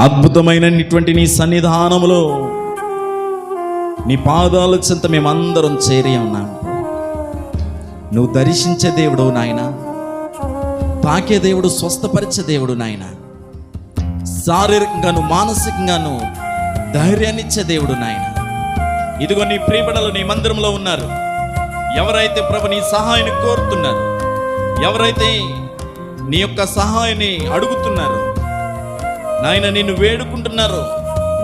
అద్భుతమైనటువంటి నీ సన్నిధానములో నీ పాదాల చెంత మేమందరం చేరి ఉన్నాం. నువ్వు దర్శించే దేవుడు నాయన, తాకే దేవుడు, స్వస్థపరిచే దేవుడు నాయన, శారీరకంగాను మానసికంగాను ధైర్యాన్నిచ్చే దేవుడు నాయన. ఇదిగో నీ ప్రియబిడ్డలు నీ మందిరంలో ఉన్నారు. ఎవరైతే ప్రభు నీ సహాయాన్ని కోరుతున్నారు, ఎవరైతే నీ యొక్క సహాయాన్ని అడుగుతున్నారు నాయన, నిన్ను వేడుకుంటున్నారు,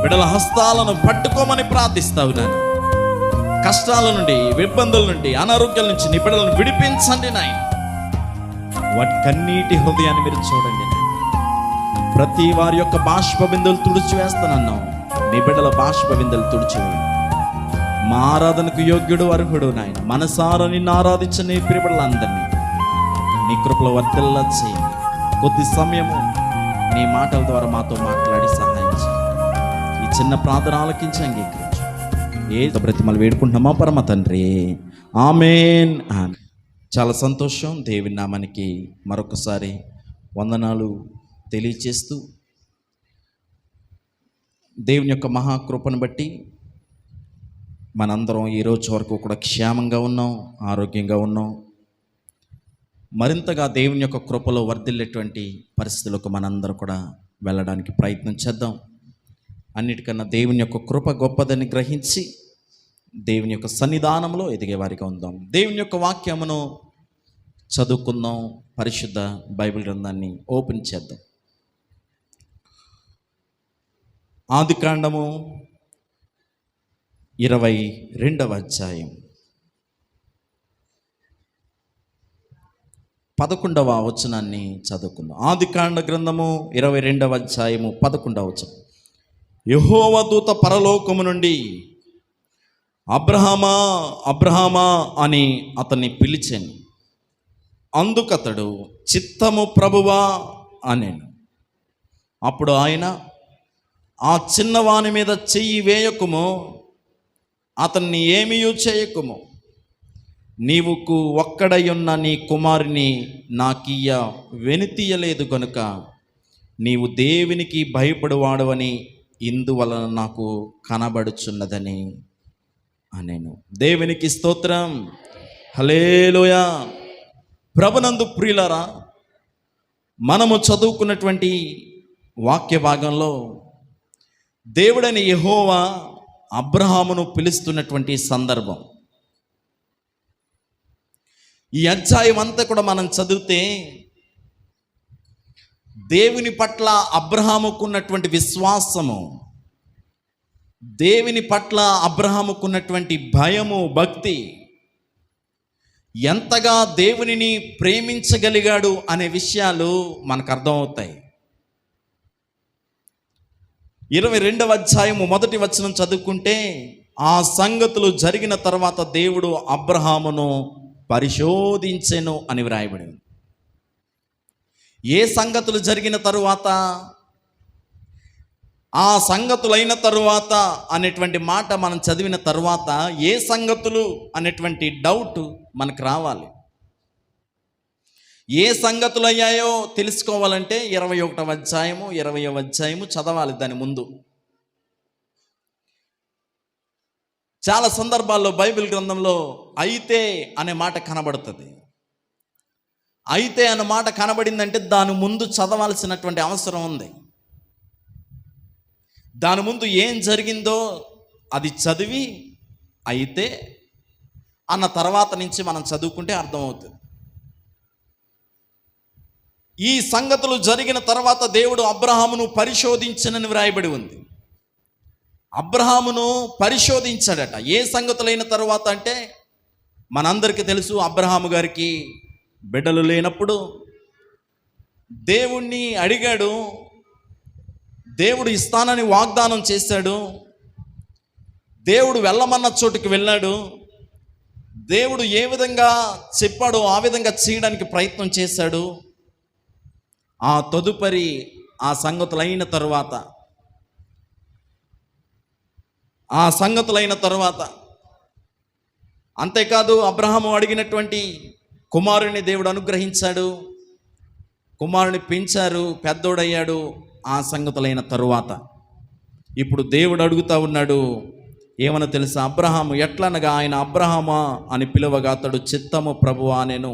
బిడ్డల హస్తాలను పట్టుకోమని ప్రార్థిస్తావు. నాయన కష్టాల నుండి, ఇబ్బందుల నుండి, అనారోగ్యాల నుంచి నీ బిడ్డలను విడిపించండి నాయన. వాటి కన్నీటి హృదయాన్ని మీరు చూడండి. ప్రతి వారి యొక్క బాష్ప బిందులు తుడిచివేస్తానన్నావు. నీ బిడ్డల బాష్ప బిందులు తుడిచివేయి. మా ఆరాధనకు యోగ్యుడు, అర్హుడు నాయన. మనసారా నిన్ను ఆరాధించిన నీ ప్రియబిడ్డలందరినీ నీ కృపలో వర్ధిల్లా చేయండి. కొద్ది సమయము నీ మాటల ద్వారా మాతో మాట్లాడి సహాయం చేయండి. ఈ చిన్న ప్రార్థన ఆలకించి అంగీకరించు. ఏ బ్రతిమలు వేడుకుంటున్నామా పరమ తండ్రి, ఆమేన్. చాలా సంతోషం. దేవుని నామానికి మరొకసారి వందనాలు తెలియచేస్తూ, దేవుని యొక్క మహాకృపను బట్టి మనందరం ఈరోజు వరకు కూడా క్షేమంగా ఉన్నాం, ఆరోగ్యంగా ఉన్నాం. మరింతగా దేవుని యొక్క కృపలో వర్ధిల్లేటువంటి పరిస్థితులకు మనందరం కూడా వెళ్ళడానికి ప్రయత్నం చేద్దాం. అన్నిటికన్నా దేవుని యొక్క కృప గొప్పదని గ్రహించి దేవుని యొక్క సన్నిధానంలో ఎదిగే వారిగా ఉందాం. దేవుని యొక్క వాక్యమును చదువుకుందాం. పరిశుద్ధ బైబిల్ గ్రంథాన్ని ఓపెన్ చేద్దాం. ఆదికాండము 22వ అధ్యాయం 11వ వచనాన్ని చదువుకుందాం. ఆదికాండ గ్రంథము 22వ అధ్యాయము 11వ వచనం. యెహోవా దూత పరలోకము నుండి అబ్రహామా, అబ్రహామా అని అతన్ని పిలిచాను. అందుకతడు చిత్తము ప్రభువా అనేను. అప్పుడు ఆయన, ఆ చిన్నవాని మీద చెయ్యి వేయకుము, అతన్ని ఏమీయూ చేయకుము. నీవుకు ఒక్కడయున్న నీ కుమారుని నాకియ్య వెనుతీయలేదు కనుక నీవు దేవునికి భయపడువాడవని ఇందువలన నాకు కనబడుచున్నదని అనేను. దేవునికి స్తోత్రం, హల్లెలూయా. ప్రభునందు ప్రియులారా, మనము చదువుకున్నటువంటి వాక్య భాగంలో దేవుడైన యెహోవా అబ్రహామును పిలుస్తున్నటువంటి సందర్భం. ఈ అధ్యాయం అంతా కూడా మనం చదివితే దేవుని పట్ల అబ్రహాముకున్నటువంటి విశ్వాసము, దేవుని పట్ల అబ్రహాముకున్నటువంటి భయము, భక్తి, ఎంతగా దేవునిని ప్రేమించగలిగాడు అనే విషయాలు మనకు అర్థమవుతాయి. 22వ అధ్యాయము 1వ వచనం చదువుకుంటే, ఆ సంగతులు జరిగిన తర్వాత దేవుడు అబ్రహామును పరిశోధించెను అని వ్రాయబడింది. ఏ సంగతులు జరిగిన తరువాత, ఆ సంగతులైన తరువాత అనేటువంటి మాట మనం చదివిన తరువాత ఏ సంగతులు అనేటువంటి డౌట్ మనకు రావాలి. ఏ సంగతులు అయ్యాయో తెలుసుకోవాలంటే 21వ అధ్యాయము 20వ అధ్యాయము చదవాలి. దాని ముందు చాలా సందర్భాల్లో బైబిల్ గ్రంథంలో అయితే అనే మాట కనబడుతుంది. అయితే అనే మాట కనబడిందంటే దాని ముందు చదవాల్సినటువంటి అవసరం ఉంది. దాని ముందు ఏం జరిగిందో అది చదివి అయితే అన్న తర్వాత నుంచి మనం చదువుకుంటే అర్థమవుతుంది. ఈ సంగతులు జరిగిన తర్వాత దేవుడు అబ్రహామును పరిశోధించనని వ్రాయబడి ఉంది. అబ్రహామును పరిశోధించాడట. ఏ సంగతులైన తర్వాత అంటే మనందరికీ తెలుసు, అబ్రహాము గారికి బిడ్డలు లేనప్పుడు దేవుణ్ణి అడిగాడు. దేవుడు ఇస్తానని వాగ్దానం చేశాడు. దేవుడు వెళ్ళమన్న చోటుకి వెళ్ళాడు. దేవుడు ఏ విధంగా చెప్పాడో ఆ విధంగా చేయడానికి ప్రయత్నం చేశాడు. ఆ తదుపరి ఆ సంగతులైన తరువాత అంతేకాదు, అబ్రహాము అడిగినటువంటి కుమారుని దేవుడు అనుగ్రహించాడు. కుమారుని పెంచారు, పెద్దోడయ్యాడు. ఆ సంగతులైన తరువాత ఇప్పుడు దేవుడు అడుగుతా ఉన్నాడు, ఏమన్నా తెలుసా? అబ్రహాము ఎట్లనగా ఆయన అబ్రహామా అని పిలువగా అతడు చిత్తము ప్రభువా నేను.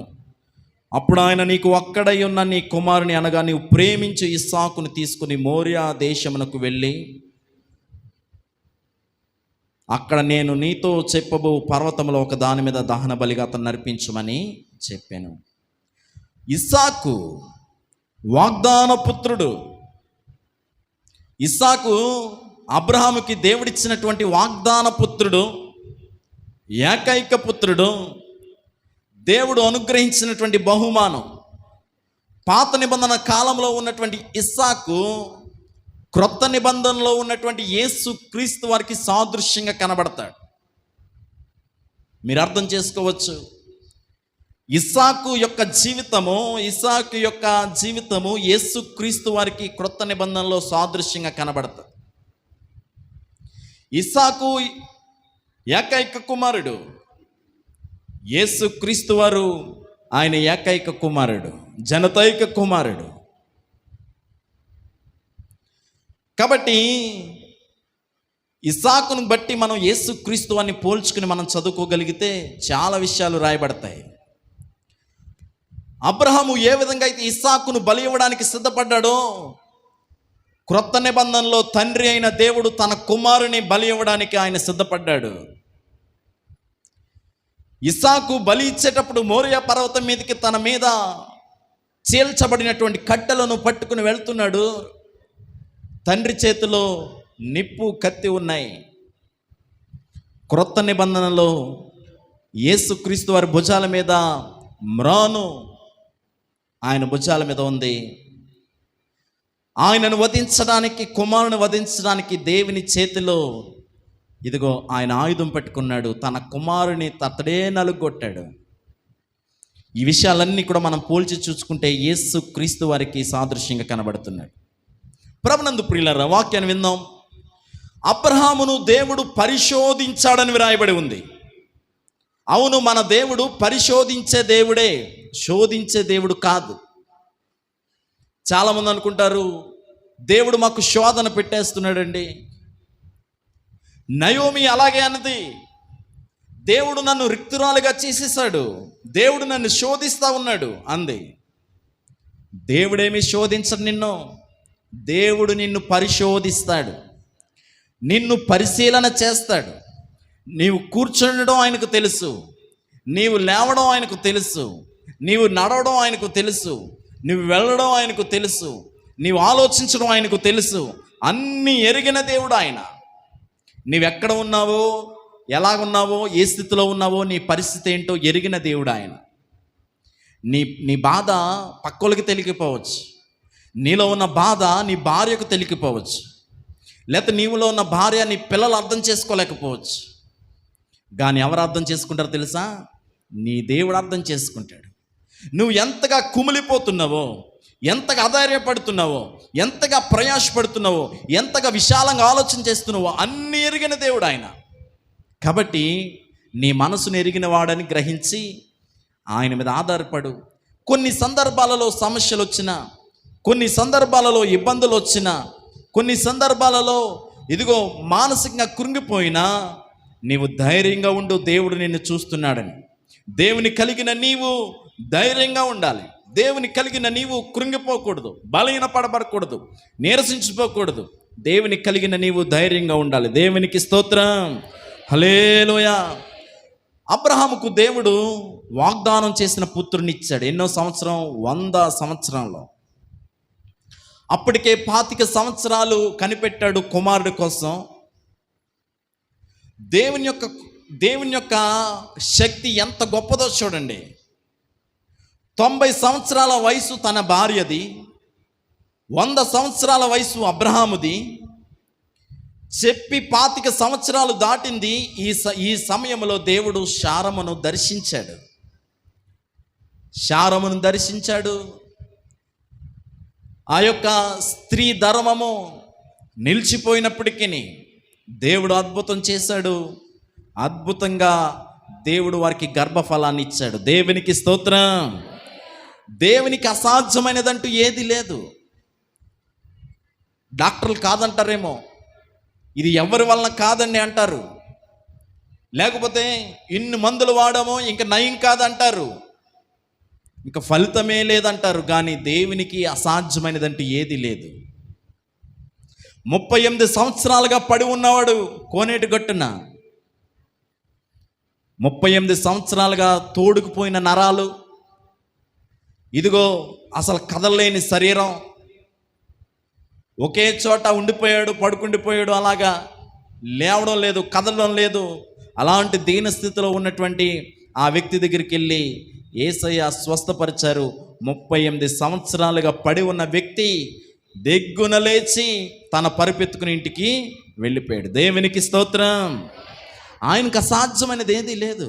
అప్పుడు ఆయన, నీకు ఒక్కడై ఉన్న నీ కుమారుని అనగా నీవు ప్రేమించి ఇస్సాకును తీసుకుని మోరియా దేశమునకు వెళ్ళి అక్కడ నేను నీతో చెప్పబో పర్వతంలో ఒక దాని మీద దహన బలిగా అతను నర్పించమని చెప్పాను. ఇస్సాకు వాగ్దాన పుత్రుడు. ఇస్సాకు అబ్రహాముకి దేవుడిచ్చినటువంటి వాగ్దాన పుత్రుడు, ఏకైక పుత్రుడు, దేవుడు అనుగ్రహించినటువంటి బహుమానం. పాత నిబంధన కాలంలో ఉన్నటువంటి ఇస్సాకు క్రొత్త నిబంధనలో ఉన్నటువంటి యేసు క్రీస్తు వారికి సాదృశ్యంగా కనబడతాడు. మీరు అర్థం చేసుకోవచ్చు, ఇస్సాకు యొక్క జీవితము యేసు క్రీస్తు వారికి క్రొత్త నిబంధనలో సాదృశ్యంగా కనబడతాడు. ఇస్సాకు ఏకైక కుమారుడు, యేసు క్రీస్తు వారు ఆయన ఏకైక కుమారుడు, జనతైక కుమారుడు. కాబట్టి ఇస్సాకును బట్టి మనం యేసు క్రీస్తు వారిని పోల్చుకుని మనం చదువుకోగలిగితే చాలా విషయాలు రాయబడతాయి. అబ్రహాము ఏ విధంగా అయితే ఇస్సాకును బలి ఇవ్వడానికి సిద్ధపడ్డాడో, క్రొత్త నిబంధనలో తండ్రి అయిన దేవుడు తన కుమారుని బలి ఇవ్వడానికి ఆయన సిద్ధపడ్డాడు. ఇస్సాకు బలి ఇచ్చేటప్పుడు మోరియా పర్వతం మీదకి తన మీద చీల్చబడినటువంటి కట్టెలను పట్టుకుని వెళ్తున్నాడు. తండ్రి చేతిలో నిప్పు, కత్తి ఉన్నాయి. క్రొత్త నిబంధనలో యేసుక్రీస్తు వారి భుజాల మీద మ్రాను ఆయన భుజాల మీద ఉంది. ఆయనను వధించడానికి, కుమారుని వధించడానికి దేవుని చేతిలో ఇదిగో ఆయన ఆయుధం పట్టుకున్నాడు. తన కుమారుని అతడే నలుగొట్టాడు. ఈ విషయాలన్నీ కూడా మనం పోల్చి చూసుకుంటే యేసు క్రీస్తు వారికి సాదృశ్యంగా కనబడుతున్నాడు. ప్రభునందు ప్రియులారా, వాక్యాన్ని విందాం. అబ్రహామును దేవుడు పరిశోధించాడని వ్రాయబడి ఉంది. అవును, మన దేవుడు పరిశోధించే దేవుడే, శోధించే దేవుడు కాదు. చాలామంది అనుకుంటారు దేవుడు మాకు శోధన పెట్టేస్తున్నాడండి. నయోమి అలాగే అన్నది, దేవుడు నన్ను రిక్తురాలుగా చేసేసాడు, దేవుడు నన్ను శోధిస్తూ ఉన్నాడు అంది. దేవుడేమి శోధించడు నిన్ను, దేవుడు నిన్ను పరిశోధిస్తాడు, నిన్ను పరిశీలన చేస్తాడు. నీవు కూర్చుండడం ఆయనకు తెలుసు, నీవు లేవడం ఆయనకు తెలుసు, నీవు నడవడం ఆయనకు తెలుసు, నువ్వు వెళ్ళడం ఆయనకు తెలుసు, నీవు ఆలోచించడం ఆయనకు తెలుసు. అన్నీ ఎరిగిన దేవుడు ఆయన. నీవెక్కడ ఉన్నావో, ఎలాగున్నావో, ఏ స్థితిలో ఉన్నావో, నీ పరిస్థితి ఏంటో ఎరిగిన దేవుడు ఆయన. నీ బాధ పక్కోళ్ళకి తెలియకపోవచ్చు, నీలో ఉన్న బాధ నీ భార్యకు తెలియకపోవచ్చు, లేకపోతే నీవులో ఉన్న భార్య నీ పిల్లలు అర్థం చేసుకోలేకపోవచ్చు. కానీ ఎవరు అర్థం చేసుకుంటారో తెలుసా? నీ దేవుడు అర్థం చేసుకుంటాడు. నువ్వు ఎంతగా కుమిలిపోతున్నావో, ఎంతగా ఆధార్యపడుతున్నావో, ఎంతగా ప్రయాసపడుతున్నావో, ఎంతగా విశాలంగా ఆలోచన చేస్తున్నావో అన్నీ ఎరిగిన దేవుడు ఆయన. కాబట్టి నీ మనసును ఎరిగిన వాడని గ్రహించి ఆయన మీద ఆధారపడు. కొన్ని సందర్భాలలో సమస్యలు వచ్చినా, కొన్ని సందర్భాలలో ఇబ్బందులు వచ్చినా, కొన్ని సందర్భాలలో ఇదిగో మానసికంగా కృంగిపోయినా నీవు ధైర్యంగా ఉండు. దేవుడు నిన్ను చూస్తున్నాడని. దేవుని కలిగిన నీవు ధైర్యంగా ఉండాలి. దేవుని కలిగిన నీవు కృంగిపోకూడదు, బలహీనపడబడకూడదు, నీరసించిపోకూడదు. దేవుని కలిగిన నీవు ధైర్యంగా ఉండాలి. దేవునికి స్తోత్రం, హల్లెలూయా. అబ్రహాముకు దేవుడు వాగ్దానం చేసిన పుత్రుని ఇచ్చాడు. ఎన్నో సంవత్సరం? 100 సంవత్సరంలో. అప్పటికే 25 సంవత్సరాలు కనిపెట్టాడు కుమారుడి కోసం. దేవుని యొక్క శక్తి ఎంత గొప్పదో చూడండి. 90 సంవత్సరాల వయసు తన భార్యది, 100 సంవత్సరాల వయసు అబ్రహాముది. చెప్పి 25 సంవత్సరాలు దాటింది. ఈ సమయంలో దేవుడు శారమును దర్శించాడు. ఆ యొక్క స్త్రీ ధర్మము నిలిచిపోయినప్పటికీ దేవుడు అద్భుతం చేశాడు. అద్భుతంగా దేవుడు వారికి గర్భఫలాన్ని ఇచ్చాడు. దేవునికి స్తోత్రం. దేవునికి అసాధ్యమైనదంటూ ఏది లేదు. డాక్టర్లు కాదంటారేమో, ఇది ఎవరి వలన కాదండి అంటారు, లేకపోతే ఇన్ని మందులు వాడామో ఇంక నయం కాదంటారు, ఇంకా ఫలితమే లేదంటారు. కానీ దేవునికి అసాధ్యమైనదంటే ఏది లేదు. 38 సంవత్సరాలుగా పడి ఉన్నవాడు కోనేటి గట్టున, 38 సంవత్సరాలుగా తోడుకుపోయిన నరాలు, ఇదిగో అసలు కదలలేని శరీరం, ఒకే చోట ఉండిపోయాడు, పడుకుండిపోయాడు, అలాగా లేవడం లేదు, కదలడం లేదు. అలాంటి దీన స్థితిలో ఉన్నటువంటి ఆ వ్యక్తి దగ్గరికి వెళ్ళి యేసయ్య స్వస్థపరిచారు. 38 సంవత్సరాలుగా పడి ఉన్న వ్యక్తి దెగ్గున లేచి తన పరిపెత్తుకుని ఇంటికి వెళ్ళిపోయాడు. దేవునికి స్తోత్రం. ఆయనకు అసాధ్యమైనది ఏదీ లేదు.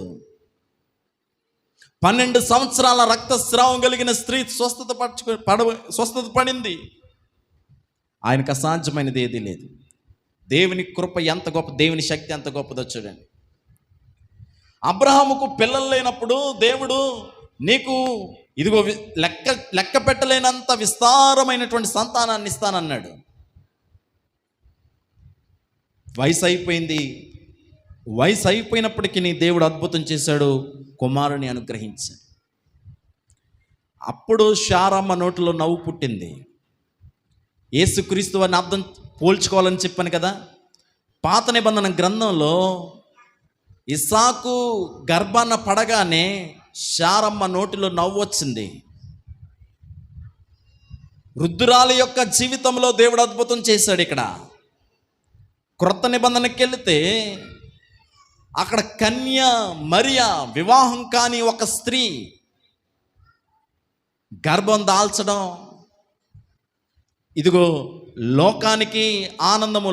12 సంవత్సరాల రక్తస్రావం కలిగిన స్త్రీ స్వస్థత పడింది. ఆయనకు అసాధ్యమైనది ఏదీ లేదు. దేవుని కృప ఎంత గొప్ప, దేవుని శక్తి ఎంత గొప్పదో చూడండి. అబ్రహాముకు పిల్లలు లేనప్పుడు దేవుడు నీకు ఇదిగో లెక్క పెట్టలేనంత విస్తారమైనటువంటి సంతానాన్ని ఇస్తానన్నాడు. వయసు అయిపోయినప్పటికీ నీ దేవుడు అద్భుతం చేశాడు, కుమారుని అనుగ్రహించాడు. అప్పుడు శారమ్మ నోటిలో నవ్వు పుట్టింది. యేసుక్రీస్తు అని అర్థం పోల్చుకోవాలని చెప్పాను కదా. పాత నిబంధన గ్రంథంలో ఇస్సాకు గర్భాన పడగానే శారమ్మ నోటిలో నవ్వు వచ్చింది. వృద్ధురాలి యొక్క జీవితంలో దేవుడు అద్భుతం చేశాడు. ఇక్కడ క్రొత్త నిబంధనకి వెళితే అక్కడ కన్య మరియా, వివాహం కాని ఒక స్త్రీ గర్భం దాల్చడం, ఇదిగో లోకానికి ఆనందము,